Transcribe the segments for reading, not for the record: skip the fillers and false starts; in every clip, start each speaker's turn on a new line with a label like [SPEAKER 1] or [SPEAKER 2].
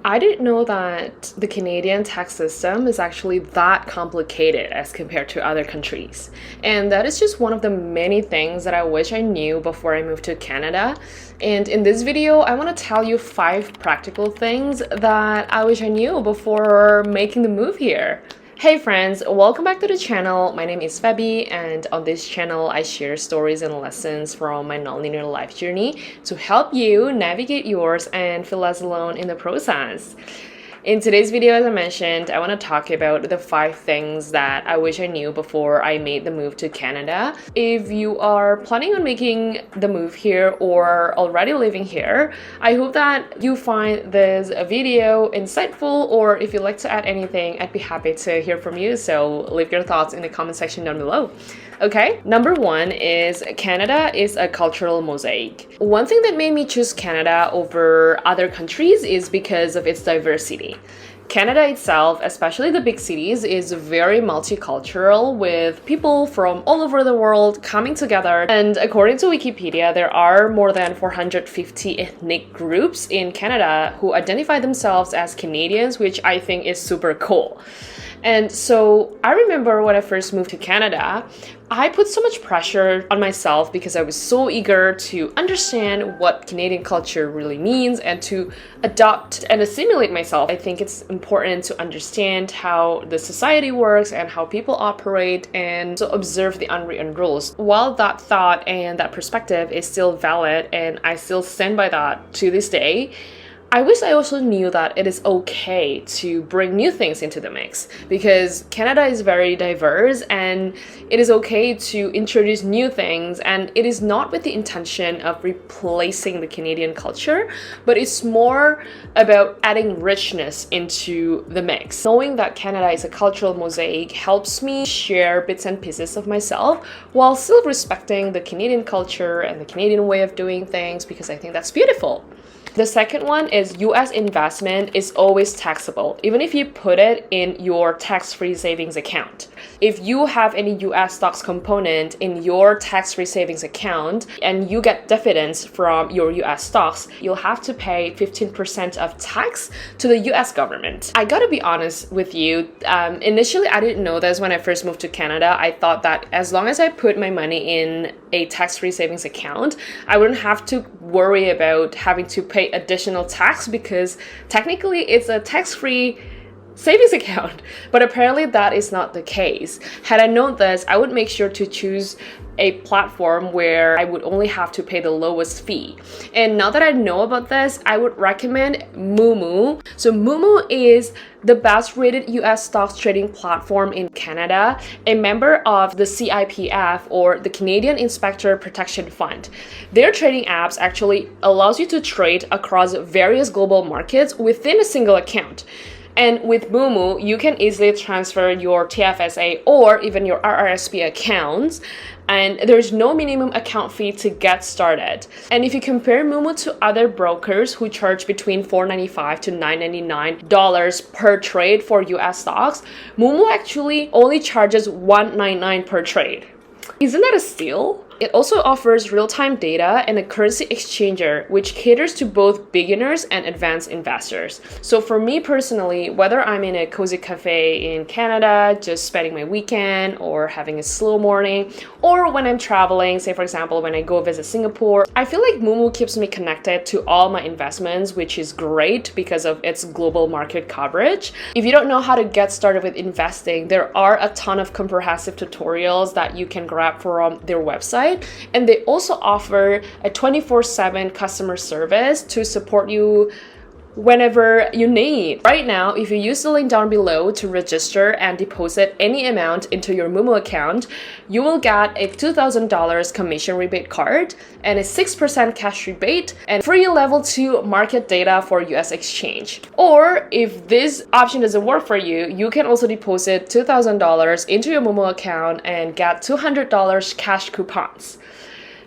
[SPEAKER 1] I didn't know that the Canadian tax system is actually that complicated as compared to other countries. And that is just one of the many things that I wish I knew before I moved to Canada. And in this video, I want to tell you 5 practical things that I wish I knew before making the move here. Hey friends, welcome back to the channel. My name is Fabi, and on this channel I share stories and lessons from my nonlinear life journey to help you navigate yours and feel less alone in the process. In today's video, as I mentioned, I want to talk about the 5 things that I wish I knew before I made the move to Canada. If you are planning on making the move here or already living here, I hope that you find this video insightful, or if you'd like to add anything, I'd be happy to hear from you. So leave your thoughts in the comment section down below. Okay, number 1 is Canada is a cultural mosaic. One thing that made me choose Canada over other countries is because of its diversity. Canada itself, especially the big cities, is very multicultural, with people from all over the world coming together. And according to Wikipedia, there are more than 450 ethnic groups in Canada who identify themselves as Canadians, which I think is super cool. And so I remember when I first moved to Canada, I put so much pressure on myself because I was so eager to understand what Canadian culture really means and to adopt and assimilate myself. I think it's important to understand how the society works and how people operate, and to observe the unwritten rules. While that thought and that perspective is still valid and I still stand by that to this day, I wish I also knew that it is okay to bring new things into the mix, because Canada is very diverse and it is okay to introduce new things, and it is not with the intention of replacing the Canadian culture, but it's more about adding richness into the mix. Knowing that Canada is a cultural mosaic helps me share bits and pieces of myself while still respecting the Canadian culture and the Canadian way of doing things, because I think that's beautiful. The second one is US investment is always taxable, even if you put it in your tax-free savings account. If you have any US stocks component in your tax-free savings account and you get dividends from your US stocks, you'll have to pay 15% of tax to the US government. I gotta be honest with you, initially I didn't know this when I first moved to Canada. I thought that as long as I put my money in a tax-free savings account, I wouldn't have to worry about having to pay additional tax, because technically it's a tax-free savings account. But apparently that is not the case. Had I known this, I would make sure to choose a platform where I would only have to pay the lowest fee. And now that I know about this, I would recommend Moomoo. So Moomoo is the best rated US stocks trading platform in Canada, a member of the CIPF, or the Canadian Inspector Protection Fund. Their trading apps actually allows you to trade across various global markets within a single account. And with Moomoo, you can easily transfer your TFSA or even your RRSP accounts, and there's no minimum account fee to get started. And if you compare Moomoo to other brokers who charge between $4.95 to $9.99 per trade for US stocks, Moomoo actually only charges $1.99 per trade. Isn't that a steal? It also offers real-time data and a currency exchanger, which caters to both beginners and advanced investors. So for me personally, whether I'm in a cozy cafe in Canada, just spending my weekend, or having a slow morning, or when I'm traveling, say for example, when I go visit Singapore, I feel like Moomoo keeps me connected to all my investments, which is great because of its global market coverage. If you don't know how to get started with investing, there are a ton of comprehensive tutorials that you can grab from their website. And they also offer a 24/7 customer service to support you whenever you need. Right now, if you use the link down below to register and deposit any amount into your Moomoo account, you will get a $2,000 commission rebate card and a 6% cash rebate and free level 2 market data for US exchange. Or if this option doesn't work for you, you can also deposit $2,000 into your Moomoo account and get $200 cash coupons.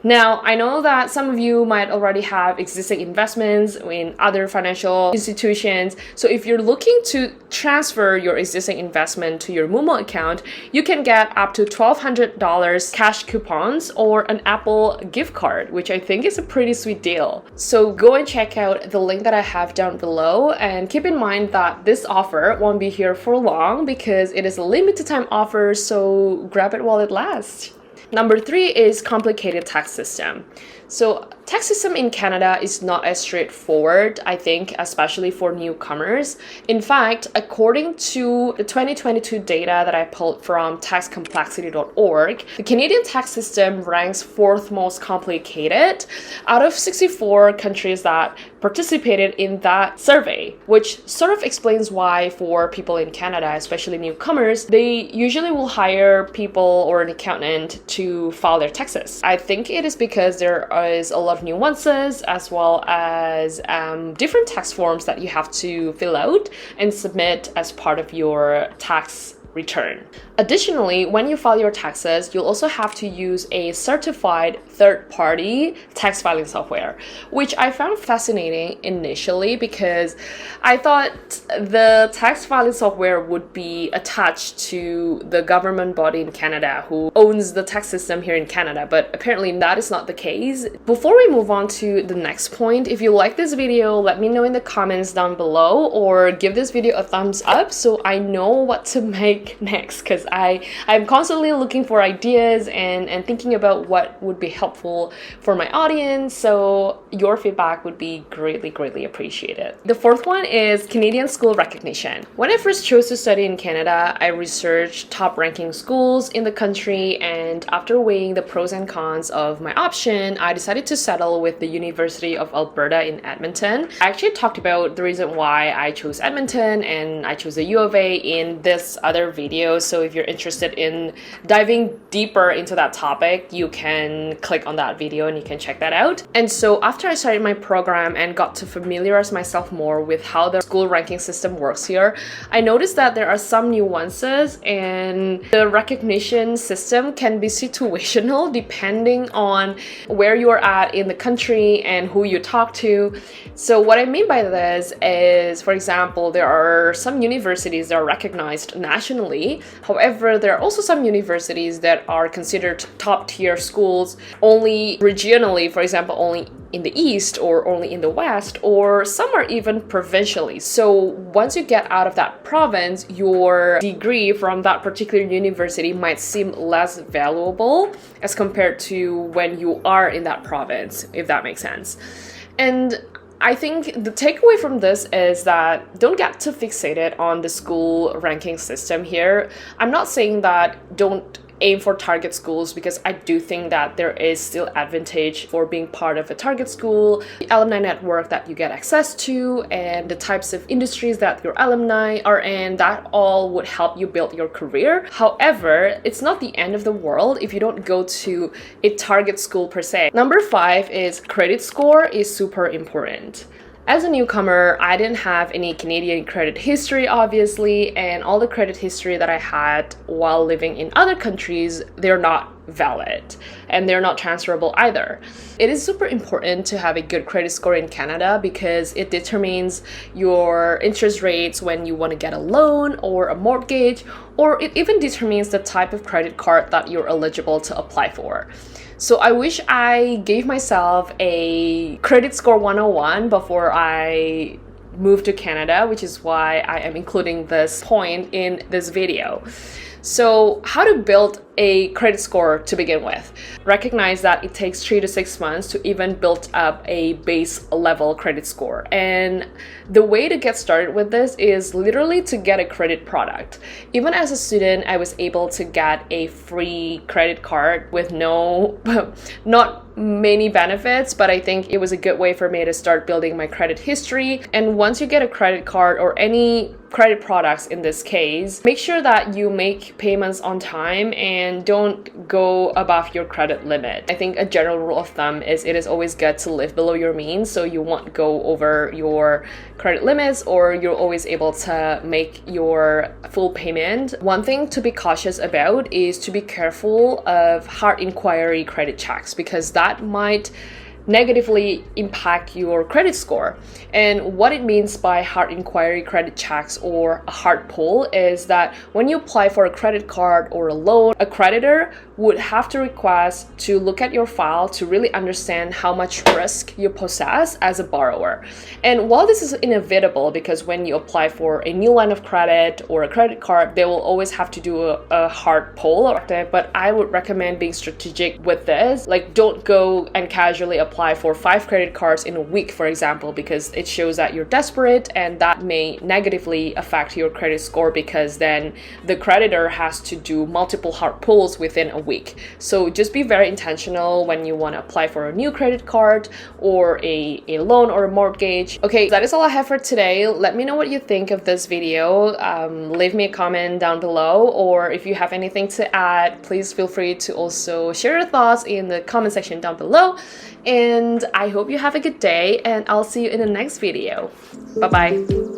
[SPEAKER 1] Now, I know that some of you might already have existing investments in other financial institutions. So if you're looking to transfer your existing investment to your Momo account, you can get up to $1,200 cash coupons or an Apple gift card, which I think is a pretty sweet deal. So go and check out the link that I have down below, and keep in mind that this offer won't be here for long because it is a limited time offer, so grab it while it lasts. Number 3 is complicated tax system. So tax system in Canada is not as straightforward, I think, especially for newcomers. In fact, according to the 2022 data that I pulled from taxcomplexity.org, the Canadian tax system ranks 4th most complicated out of 64 countries that participated in that survey, which sort of explains why for people in Canada, especially newcomers, they usually will hire people or an accountant to file their taxes. I think it is because there is a lot of nuances as well as different tax forms that you have to fill out and submit as part of your tax return. Additionally, when you file your taxes, you'll also have to use a certified third-party tax filing software, which I found fascinating initially because I thought the tax filing software would be attached to the government body in Canada who owns the tax system here in Canada, but apparently that is not the case. Before we move on to the next point, if you like this video, let me know in the comments down below or give this video a thumbs up so I know what to make next, because I'm constantly looking for ideas and thinking about what would be helpful for my audience, so your feedback would be greatly appreciated. The 4th one is Canadian school recognition. When I first chose to study in Canada, I researched top ranking schools in the country, and after weighing the pros and cons of my option, I decided to settle with the University of Alberta in Edmonton. I actually talked about the reason why I chose Edmonton and I chose the U of A in this other video, so if you're interested in diving deeper into that topic, you can click on that video and you can check that out. And so after I started my program and got to familiarize myself more with how the school ranking system works here, I noticed that there are some nuances, and the recognition system can be situational depending on where you're at in the country and who you talk to. So what I mean by this is, for example, there are some universities that are recognized nationally. However, there are also some universities that are considered top tier schools only regionally, for example, only in the East or only in the West, or some are even provincially. So once you get out of that province, your degree from that particular university might seem less valuable as compared to when you are in that province, if that makes sense. And I think the takeaway from this is that don't get too fixated on the school ranking system here. I'm not saying that don't aim for target schools, because I do think that there is still advantage for being part of a target school, the alumni network that you get access to, and the types of industries that your alumni are in. That all would help you build your career. However, it's not the end of the world if you don't go to a target school per se. Number 5 is credit score is super important. As a newcomer, I didn't have any Canadian credit history, obviously, and all the credit history that I had while living in other countries, they're not valid and they're not transferable either. It is super important to have a good credit score in Canada because it determines your interest rates when you want to get a loan or a mortgage, or it even determines the type of credit card that you're eligible to apply for. So I wish I gave myself a credit score 101 before I moved to Canada, which is why I am including this point in this video. So how to build a credit score to begin with. Recognize that it takes 3 to 6 months to even build up a base level credit score. And the way to get started with this is literally to get a credit product. Even as a student, I was able to get a free credit card with not many benefits, but I think it was a good way for me to start building my credit history. And once you get a credit card or any credit products in this case, make sure that you make payments on time and don't go above your credit limit. I think a general rule of thumb is it is always good to live below your means, so you won't go over your credit limits, or you're always able to make your full payment. One thing to be cautious about is to be careful of hard inquiry credit checks, because that might negatively impact your credit score. And what it means by hard inquiry credit checks or a hard pull is that when you apply for a credit card or a loan, a creditor would have to request to look at your file to really understand how much risk you possess as a borrower. And while this is inevitable, because when you apply for a new line of credit or a credit card, they will always have to do a hard pull, but I would recommend being strategic with this. Like, don't go and casually apply for 5 credit cards in a week, for example, because it shows that you're desperate, and that may negatively affect your credit score, because then the creditor has to do multiple hard pulls within a week. So just be very intentional when you want to apply for a new credit card or a loan or a mortgage. Okay, that is all I have for today. Let me know what you think of this video. Leave me a comment down below, or if you have anything to add, please feel free to also share your thoughts in the comment section down below. And I hope you have a good day, and I'll see you in the next video. Bye bye.